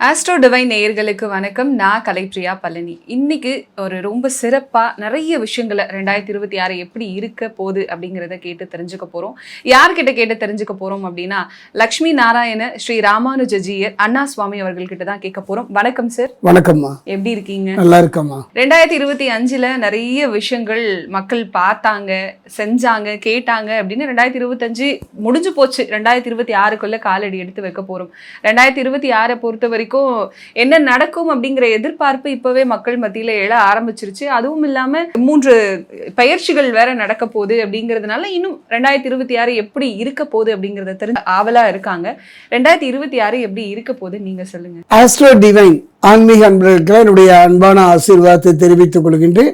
Astro divine நேயர்களுக்கு வணக்கம். நான் கலைப்ரியா பழனி. இன்னைக்கு ஒரு ரொம்ப சிறப்பா நிறைய விஷயங்களை 2026 எப்படி இருக்க போகுது அப்படிங்கிறத கேட்டு தெரிஞ்சுக்க போறோம். யார்கிட்ட கேட்டு தெரிஞ்சுக்க போறோம் அப்படின்னா, லக்ஷ்மி நாராயண ஸ்ரீ ராமானுஜஜியர் அண்ணா சுவாமி அவர்கள்கிட்ட தான் கேட்க போறோம். வணக்கம் சார். வணக்கம்மா. எப்படி இருக்கீங்க? நல்லா இருக்கம்மா. 2025 நிறைய விஷயங்கள் மக்கள் பார்த்தாங்க, செஞ்சாங்க, கேட்டாங்க அப்படின்னு 2025 முடிஞ்சு போச்சு. 2026க்குள்ள காலடி எடுத்து வைக்க போறோம். 2026 பொறுத்த வரைக்கும் என்ன நடக்கும் அப்படிங்கிற எதிர்பார்ப்பு இப்பவே மக்கள் மத்தியில எழ ஆரம்பிச்சிருச்சு. அதுவும் இல்லாம 3 பயிற்சிகள் வேற நடக்க போகுது அப்படிங்கிறதுனால இன்னும் 2026 எப்படி இருக்க போகுது அப்படிங்கறத தெரிஞ்சு ஆவலா இருக்காங்க. 2026 எப்படி இருக்க போகுது நீங்க சொல்லுங்க. ஆஸ்ட்ரோ டிவைன் ஆன்மீக அன்பர்களுக்கு என்னுடைய அன்பான ஆசீர்வாதத்தை தெரிவித்துக் கொள்கின்றேன்.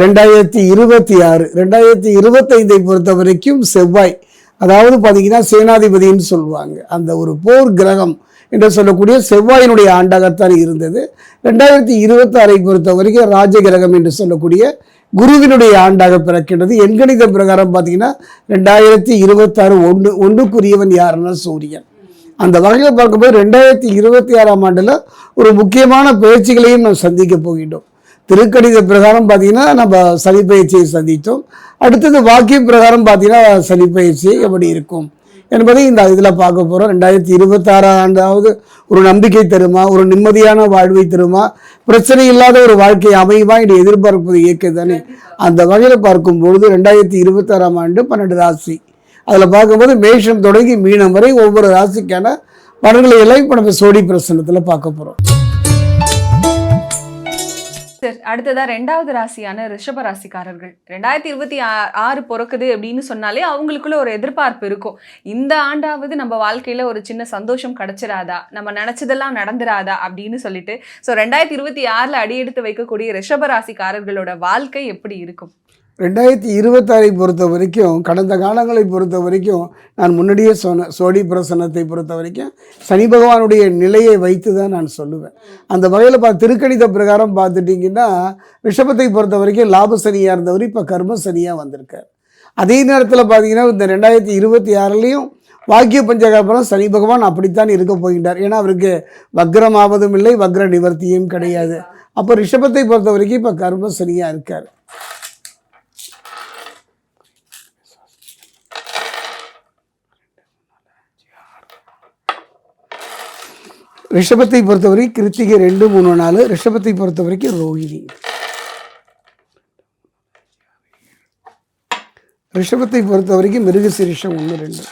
2026 2025 பொறுத்த வரைக்கும் செவ்வாய், அதாவது பார்த்தீங்கன்னா சேனாதிபதினு சொல்லுவாங்க, அந்த ஒரு போர் கிரகம் என்று சொல்லக்கூடிய செவ்வாயினுடைய ஆண்டாகத்தான் இருந்தது. 2026 பொறுத்த வரைக்கும் ராஜ கிரகம் என்று சொல்லக்கூடிய குருவினுடைய ஆண்டாக பிறக்கின்றது. எண்கணித பிரகாரம் பார்த்தீங்கன்னா 2026 ஒன்றுக்குரியவன் யாருன்னா சூரியன். அந்த வகையில் பார்க்கும்போது 2026ஆம் ஆண்டில் ஒரு முக்கியமான பயிற்சிகளையும் நாம் சந்திக்க போகின்றோம். திருக்கணித பிரகாரம் பார்த்தீங்கன்னா நம்ம சனி பயிற்சியை சந்தித்தோம். அடுத்தது வாக்கிய பிரகாரம் பார்த்தீங்கன்னா சனி பயிற்சி எப்படி இருக்கும் என்பதை இந்த இதில் பார்க்க போகிறோம். 2026 ஆண்டாவது ஒரு நம்பிக்கை தருமா, ஒரு நிம்மதியான வாழ்வை தருமா, பிரச்சனை இல்லாத ஒரு வாழ்க்கை அமையுமா என்று எதிர்பார்ப்பது இயற்கை தானே. அந்த வகையில் பார்க்கும்பொழுது 2026ஆம் ஆண்டு 12 ராசி, அதில் பார்க்கும்போது மேஷம் தொடங்கி மீனம் வரை ஒவ்வொரு ராசிக்கான பலன்களை எல்லாம் இப்போ நம்ம சோடி பிரசன்னத்தில் பார்க்க போகிறோம். அடுத்ததா 2வது ராசியான ரிஷப ராசிக்காரர்கள் 2026 பிறக்குது அப்படின்னு சொன்னாலே அவங்களுக்குள்ள ஒரு எதிர்பார்ப்பு இருக்கும். இந்த ஆண்டாவது நம்ம வாழ்க்கையில ஒரு சின்ன சந்தோஷம் கிடைச்சிராதா, நம்ம நினைச்சதெல்லாம் நடந்துராதா அப்படின்னு சொல்லிட்டு 2026ல அடியெடுத்து வைக்கக்கூடிய ரிஷப ராசிக்காரர்களோட வாழ்க்கை எப்படி இருக்கும்? 2026 பொறுத்த வரைக்கும், கடந்த காலங்களை பொறுத்த வரைக்கும், நான் முன்னாடியே சொன்ன சோடி பிரசன்னத்தை பொறுத்த வரைக்கும் சனி பகவானுடைய நிலையை வைத்து தான் நான் சொல்லுவேன். அந்த வகையில் திருக்கணித பிரகாரம் பார்த்துட்டிங்கன்னா ரிஷபத்தை பொறுத்த வரைக்கும் லாப சனியாக இருந்தவர் இப்போ கர்ம சனியாக வந்திருக்கார். அதே நேரத்தில் பார்த்தீங்கன்னா இந்த 2026லையும் வாக்கிய பஞ்சகாபுரம் சனி பகவான் அப்படித்தான் இருக்க போகின்றார். ஏன்னா அவருக்கு வக்ரம் ஆவதும் இல்லை, வக்ர நிவர்த்தியும் கிடையாது. அப்போ ரிஷபத்தை பொறுத்த வரைக்கும் இப்போ கர்ம சனியாக இருக்கார். ரிஷபத்தை பொறுத்தவரை கிருத்திகை 2, 3, 4. ரிஷபத்தை பொறுத்த வரைக்கும் ரோஹிணி. ரிஷபத்தை பொறுத்த வரைக்கும் மிருகசீரிஷம் 1, 2.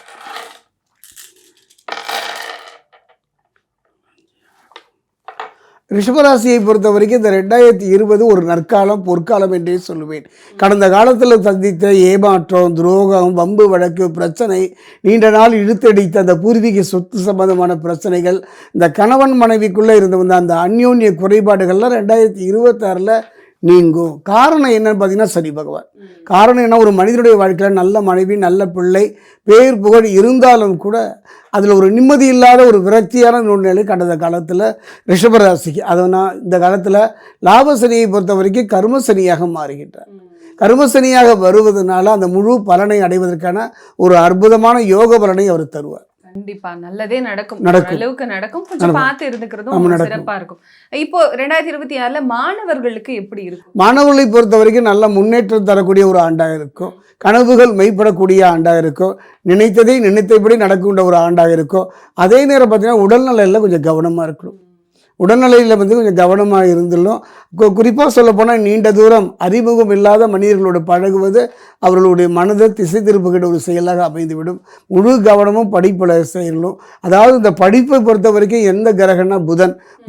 ரிஷபராசியை பொறுத்த வரைக்கும் இந்த 2020 ஒரு நற்காலம், பொற்காலம் என்றே சொல்லுவேன். கடந்த காலத்தில் சந்தித்த ஏமாற்றம், துரோகம், வம்பு வழக்கு பிரச்சனை, நீண்ட நாள் இழுத்தடித்த அந்த பூர்வீக சொத்து சம்பந்தமான பிரச்சனைகள், இந்த கணவன் மனைவிக்குள்ளே இருந்து வந்த அந்த அந்யோன்ய குறைபாடுகள்லாம் 2026ல் நீங்கும். காரணம் என்னன்னு பார்த்தீங்கன்னா சனி பகவான். காரணம் என்ன, ஒரு மனிதனுடைய வாழ்க்கையில் நல்ல மனைவி, நல்ல பிள்ளை, பேர் புகழ் இருந்தாலும் கூட அதில் ஒரு நிம்மதி இல்லாத ஒரு விரக்தியான சூழ்நிலை கடந்த காலத்தில் ரிஷபராசிக்கு. அதனால் இந்த காலத்தில் லாபசனியை பொறுத்த வரைக்கும் கர்மசனியாக மாறுகின்றார். கர்மசனியாக வருவதனால அந்த முழு பலனை அடைவதற்கான ஒரு அற்புதமான யோக பலனை அவர் தருவார். கண்டிப்பா நல்லதே நடக்கும். அளவுக்கு நடக்கும். கொஞ்சம் பார்த்து இருந்துக்கிறதும் சிறப்பா இருக்கும். இப்போ 2026ல மாணவர்களுக்கு எப்படி இருக்கும்? மாணவர்களை பொறுத்த வரைக்கும் நல்ல முன்னேற்றம் தரக்கூடிய ஒரு ஆண்டாக இருக்கும். கனவுகள் மெய்ப்படக்கூடிய ஆண்டாக இருக்கும். நினைத்ததை நினைத்தபடி நடக்கின்ற ஒரு ஆண்டாக இருக்கும். அதே நேரம் பார்த்தீங்கன்னா உடல்நலையில் கொஞ்சம் கவனமாக இருக்கணும். உடல்நிலையில் கொஞ்சம் கவனமாக இருந்துள்ளோம். குறிப்பாக சொல்லப்போனால் நீண்ட தூரம் அறிமுகம் இல்லாத மனிதர்களோடு பழகுவது அவர்களுடைய மனதை திசை திருப்புகின்ற ஒரு செயலாக அமைந்துவிடும். முழு கவனமும் படிப்பில் செய்யணும். அதாவது இந்த படிப்பை பொறுத்த வரைக்கும் எந்த கிரகம்னா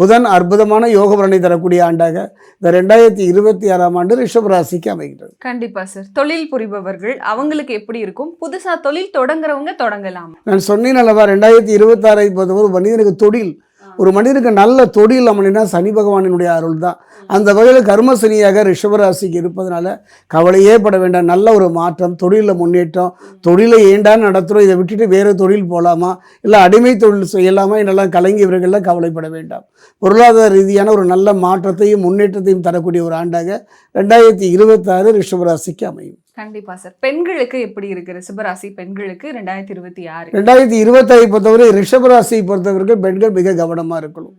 புதன் அற்புதமான யோக பலனை தரக்கூடிய ஆண்டாக இந்த 2026ஆம் ஆண்டு ரிஷபராசிக்கு அமைகிறது. கண்டிப்பா சார். தொழில் புரிபவர்கள் அவங்களுக்கு எப்படி இருக்கும்? புதுசா தொழில் தொடங்குறவங்க தொடங்கலாம். நான் சொன்னேன் அல்லவா, 2026 பொறுத்தவரை மனிதனுக்கு தொழில், ஒரு மனிதனுக்கு நல்ல தொழில் அமைனா சனி பகவானினுடைய அருள் தான். அந்த வகையில் கர்மசனியாக ரிஷபராசிக்கு இருப்பதனால கவலையே பட வேண்டாம். நல்ல ஒரு மாற்றம், தொழிலில் முன்னேற்றம். தொழிலை ஏண்டான்னு நடத்துகிறோம், இதை விட்டுட்டு வேறு தொழில் போகலாமா, இல்லை அடிமை தொழில் செய்யலாமா என்னெல்லாம் கலங்கியவர்கள்லாம் கவலைப்பட வேண்டாம். பொருளாதார ரீதியான ஒரு நல்ல மாற்றத்தையும் முன்னேற்றத்தையும் தரக்கூடிய ஒரு ஆண்டாக 2026 ரிஷபராசிக்கு அமையும். கண்டிப்பா சார். பெண்களுக்கு எப்படி இருக்கு? ரிஷபராசி பெண்களுக்கு 2026 2025 பொறுத்தவரை ரிஷபராசியை பொறுத்தவரைக்கும் பெண்கள் மிக கவனமாக இருக்கணும்.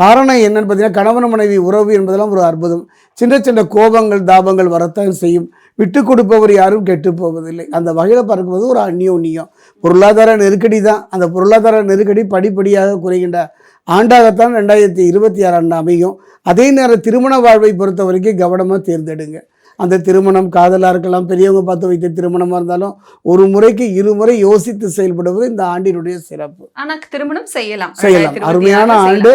காரணம் என்னன்னு பார்த்தீங்கன்னா கணவன் மனைவி உறவு என்பதெல்லாம் ஒரு அற்புதம். சின்ன சின்ன கோபங்கள் தாபங்கள் வரத்தான் செய்யும். விட்டு கொடுப்பவர் யாரும் கெட்டு போவதில்லை. அந்த வகையில் பார்க்கும்போது ஒரு அந்யோன்யம். பொருளாதார நெருக்கடி தான். அந்த பொருளாதார நெருக்கடி படிப்படியாக குறைகின்ற ஆண்டாகத்தான் 2026 அமையும். அதே நேரம் திருமண வாழ்வை பொறுத்த வரைக்கும் கவனமாக தேர்ந்தெடுங்க. அந்த திருமணம் காதலாக இருக்கலாம், பெரியவங்க பார்த்து வைத்த திருமணமாக இருந்தாலும் ஒரு முறைக்கு இருமுறை யோசித்து செயல்படுவது இந்த ஆண்டினுடைய சிறப்பு. ஆனா திருமணம் செய்யலாம். அருமையான ஆண்டு.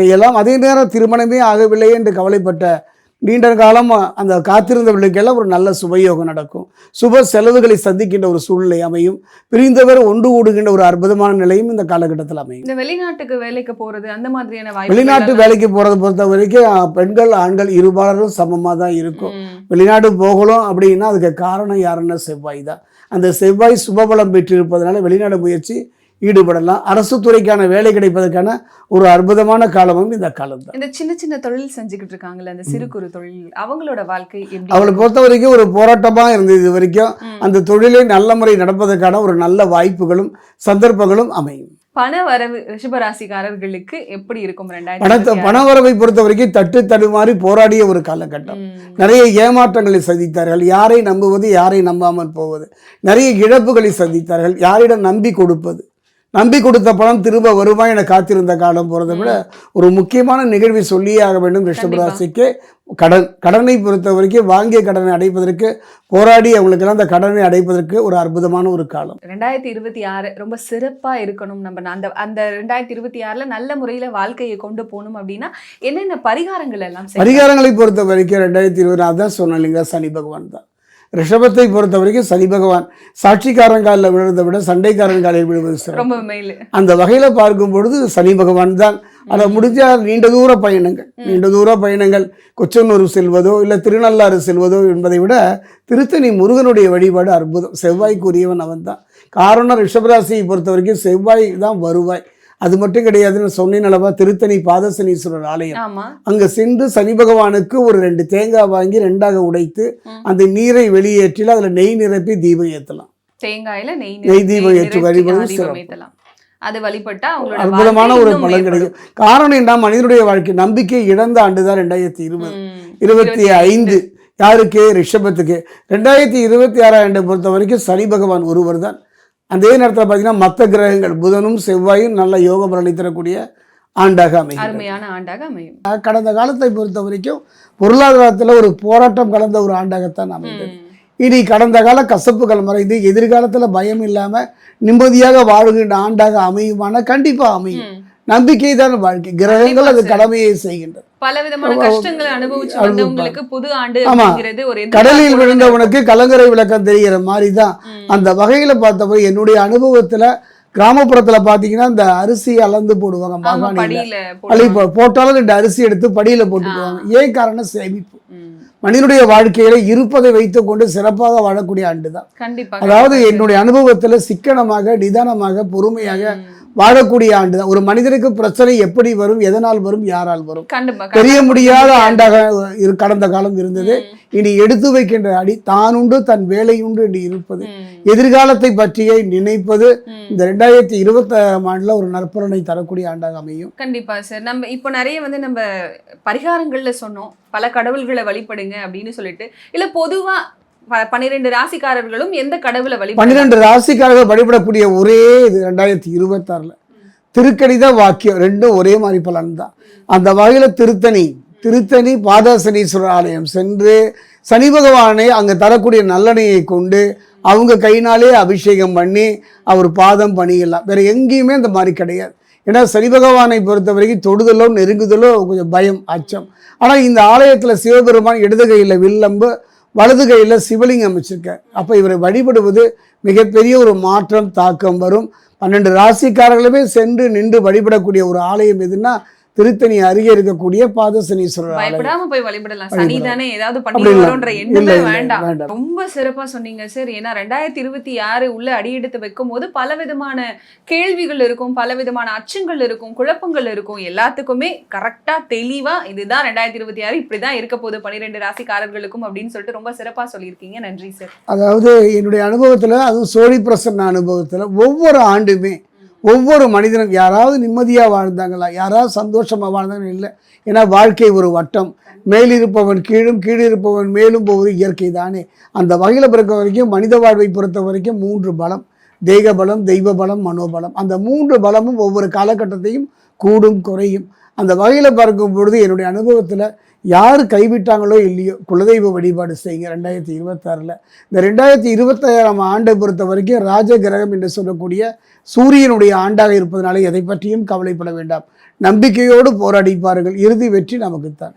செய்யலாம். அதே நேரம் திருமணமே ஆகவில்லை என்று கவலைப்பட்ட நீண்ட காலம் அந்த காத்திருந்தவர்களுக்கெல்லாம் ஒரு நல்ல சுபயோகம் நடக்கும். சுப செலவுகளை சந்திக்கின்ற ஒரு சூழ்நிலை அமையும். பிரிந்தவர் ஒன்று கூடுகின்ற ஒரு அற்புதமான நிலையும் இந்த காலகட்டத்தில் அமையும். இந்த வெளிநாட்டுக்கு வேலைக்கு போறது அந்த மாதிரியான வாய்ப்பு, வெளிநாட்டு வேலைக்கு போறதை பொறுத்த வரைக்கும் பெண்கள் ஆண்கள் இருபாலரும் சமமாக தான் இருக்கும். வெளிநாடு போகணும் அப்படின்னா அதுக்கு காரணம் யாருன்னா செவ்வாய் தான். அந்த செவ்வாய் சுபபலம் பெற்றிருப்பதனால வெளிநாடு முயற்சி ஈடுபடலாம். அரசு துறைக்கான வேலை கிடைப்பதற்கான ஒரு அற்புதமான காலமும் இந்த காலம் தான். இந்த சின்ன சின்ன தொழில் செஞ்சுக்கிட்டு இருக்காங்கல்ல, அந்த சிறு குறு தொழில், அவங்களோட வாழ்க்கை அவளை பொறுத்த வரைக்கும் ஒரு போராட்டமாக இருந்தது. இது வரைக்கும் அந்த தொழிலை நல்ல முறை நடப்பதற்கான ஒரு நல்ல வாய்ப்புகளும் சந்தர்ப்பங்களும் அமையும். பண வரவு ரிஷபராசிக்காரர்களுக்கு எப்படி இருக்கும்? பண வரவை பொறுத்த வரைக்கும் தட்டு தடுமாறி போராடிய ஒரு காலகட்டம். நிறைய ஏமாற்றங்களை சந்தித்தார்கள். யாரை நம்புவது, யாரை நம்பாமல் போவது, நிறைய இழப்புகளை சந்தித்தார்கள். யாரிடம் நம்பி கொடுப்பது, நம்பி கொடுத்த பணம் திரும்ப வருமா என காத்திருந்த காலம் போகிறத விட ஒரு முக்கியமான நிகழ்வை சொல்லியே ஆக வேண்டும். ரிஷபராசிக்கு கடனை பொறுத்த வரைக்கும் வாங்கிய கடனை அடைப்பதற்கு போராடி அவங்களுக்கெல்லாம் அந்த கடனை அடைப்பதற்கு ஒரு அற்புதமான ஒரு காலம். 2026 ரொம்ப சிறப்பா இருக்கணும். நம்ம அந்த 2026 நல்ல முறையில வாழ்க்கையை கொண்டு போகணும் அப்படின்னா என்னென்ன பரிகாரங்கள் எல்லாம்? பரிகாரங்களை பொறுத்த வரைக்கும் 2020 அதான் சொன்னேன் இல்லைங்களா, சனி பகவான் தான். ரிஷபத்தை பொறுத்த வரைக்கும் சனி பகவான் சாட்சிக்காரன் காலில் விழுறதை விட சண்டைக்காரன் காலில் விழுவது சிறப்பு. அந்த வகையில் பார்க்கும் பொழுது சனி பகவான் தான். அதை முடிஞ்சால் நீண்ட தூர பயணங்கள் கொச்சனூர் செல்வதோ இல்லை திருநள்ளாறு செல்வதோ என்பதை விட திருத்தணி முருகனுடைய வழிபாடு அற்புதம். செவ்வாய்க்குரியவன் அவன் தான். காரணம் ரிஷபராசியை பொறுத்த வரைக்கும் செவ்வாய் தான் வருவாய். அது மட்டும் கிடையாதுன்னு சொன்னேன் அளவா, திருத்தணி பாதசனீஸ்வரர் ஆலயம் அங்க சென்று சனி பகவானுக்கு ஒரு 2 தேங்காய் வாங்கி 2ஆக உடைத்து அந்த நீரை வெளியேற்றில அதுல நெய் நிரப்பி தீபம் ஏற்றலாம். தேங்காயில நெய் தீபம் ஏற்றி வழிபடுவது அது வழிபட்டா அற்புதமான ஒரு பலன் கிடைக்கும். காரணம் என்ன, மனிதனுடைய வாழ்க்கை நம்பிக்கை இழந்த ஆண்டுதான் 2025. யாருக்கு? ரிஷபத்துக்கு. 2026 ஆண்டை பொறுத்த வரைக்கும் சனி பகவான் ஒருவர் தான். அதே நேரத்தில் பார்த்தீங்கன்னா மற்ற கிரகங்கள் புதனும் செவ்வாயும் நல்ல யோக பலனை தரக்கூடிய ஆண்டாக அமையும். அருமையான ஆண்டாக அமையும். கடந்த காலத்தை பொறுத்த வரைக்கும் பொருளாதாரத்தில் ஒரு போராட்டம் கலந்த ஒரு ஆண்டாகத்தான் அமைந்தது. இனி கடந்த கால கசப்புகள் மறைந்து எதிர்காலத்தில் பயம் இல்லாமல் நிம்மதியாக வாழுகின்ற ஆண்டாக அமையுமான கண்டிப்பாக அமையும். நம்பிக்கை தான் வாழ்க்கை. கிரகங்கள் அது கடமையை செய்கின்றது. பலவிதமான கஷ்டங்களை அனுபவிச்சு வந்தவங்களுக்கு புது ஆண்டு அப்படிங்கிறது ஒரு கடலில் விழுந்தவனுக்கு கலங்கரை விளக்கம் தெரிகிற மாதிரி தான். அந்த வகையில பார்த்தப்போ என்னுடைய அனுபவத்துல கிராமப்புறத்துல பாத்தீங்கன்னா இந்த அரிசி அளந்து போடுவாங்க. மாகாணியில போட்டாலும் 2 அரிசி எடுத்து படியில போட்டுக்குவாங்க. ஏன் காரணம்? சேமிப்பு. மனிதனுடைய வாழ்க்கையில இருப்பதை வைத்துக் கொண்டு சிறப்பாக வாழக்கூடிய ஆண்டு தான். அதாவது என்னுடைய அனுபவத்துல சிக்கனமாக நிதானமாக பொறுமையாக வாழக்கூடிய ஆண்டு தான். ஒரு மனிதனுக்கு பிரச்சனை எப்படி வரும், எதனால் வரும், யாரால் வரும் தெரிய முடியாத ஆண்டாக கடந்த காலம் இருந்தது. இனி எடுத்து வைக்கின்ற அடி தான் உண்டு தன் வேலை உண்டு என்று இருப்பது, எதிர்காலத்தை பற்றியே நினைப்பது இந்த 2026 ஆண்டுல ஒரு நற்பலனை தரக்கூடிய ஆண்டாக அமையும். கண்டிப்பா சார். நம்ம இப்போ நிறைய நம்ம பரிகாரங்கள்ல சொன்னோம், பல கடவுள்களை வழிபடுங்க அப்படின்னு சொல்லிட்டு, இல்ல பொதுவா 12 ராசிக்காரர்களும் எந்த கடவுளை 12 ராசிக்காரர்கள் வழிபடக்கூடிய ஒரே இது 2026 திருக்கணித வாக்கியம் ரெண்டும் ஒரே மாதிரி பலன் தான். அந்த வகையில் திருத்தணி பாதசனீஸ்வரர் ஆலயம் சென்று சனி பகவானை அங்கே தரக்கூடிய நல்லெண்ணெயை கொண்டு அவங்க கையினாலே அபிஷேகம் பண்ணி அவர் பாதம் பணியலாம். வேற எங்கேயுமே அந்த மாதிரி கிடையாது. ஏன்னா சனி பகவானை பொறுத்த வரைக்கும் தொடுதலோ நெருங்குதலோ கொஞ்சம் பயம், அச்சம். ஆனால் இந்த ஆலயத்தில் சிவபெருமான் இடது கையில் வில்லம்பு வலது கையில் சிவலிங்கம் அமைச்சிருக்க. அப்போ இவரை வழிபடுவது மிகப்பெரிய ஒரு மாற்றம் தாக்கம் வரும். 12 ராசிக்காரர்களுமே சென்று நின்று வழிபடக்கூடிய ஒரு ஆலயம் எதுன்னா திருத்தணி அருகே இருக்கக்கூடிய பாதசனீஸ்வரர் ஆலயம். போய் வழிபடலாம். சனிதானே ஏதாவது பண்ணிடுறோன்ற எண்ணமே வேண்டாம். ரொம்ப சிறப்பா சொன்னீங்க சார். ஏன்னா 2026 உள்ள அடியெடுத்து வைக்கும் போது பலவிதமான கேள்விகள் இருக்கும், பலவிதமான அச்சங்கள் இருக்கும், குழப்பங்கள் இருக்கும். எல்லாத்துக்குமே கரெக்டா தெளிவா இதுதான் 2026 இப்படிதான் இருக்க போகுது 12 ராசிக்காரர்களுக்கும் அப்படின்னு சொல்லிட்டு ரொம்ப சிறப்பா சொல்லியிருக்கீங்க. நன்றி சார். அதாவது என்னுடைய அனுபவத்துல, அதுவும் சோழி பிரசன்ன அனுபவத்துல ஒவ்வொரு ஆண்டுமே ஒவ்வொரு மனிதனும் யாராவது நிம்மதியாக வாழ்ந்தாங்களா, யாராவது சந்தோஷமாக வாழ்ந்தாங்க இல்லை. ஏன்னா வாழ்க்கை ஒரு வட்டம், மேலிருப்பவன் கீழும் கீழிருப்பவன் மேலும் போவது இயற்கை தானே. அந்த வகையில் பிறக்க வரைக்கும் மனித வாழ்வை பொறுத்த வரைக்கும் 3 பலம்: தேக பலம், தெய்வ பலம், மனோபலம். அந்த 3 பலமும் ஒவ்வொரு காலகட்டத்தையும் கூடும் குறையும். அந்த வகையில் பார்க்கும் பொழுது என்னுடைய அனுபவத்தில் யார் கைவிட்டாங்களோ இல்லையோ குலதெய்வ வழிபாடு செய்யுங்க 2026. இந்த 2026ஆம் ஆண்டை பொறுத்த வரைக்கும் ராஜ கிரகம் என்று சொல்லக்கூடிய சூரியனுடைய ஆண்டாக இருப்பதனால எதை பற்றியும் கவலைப்பட வேண்டாம். நம்பிக்கையோடு போராடி பாருங்கள், இறுதி வெற்றி நமக்குத்தான்.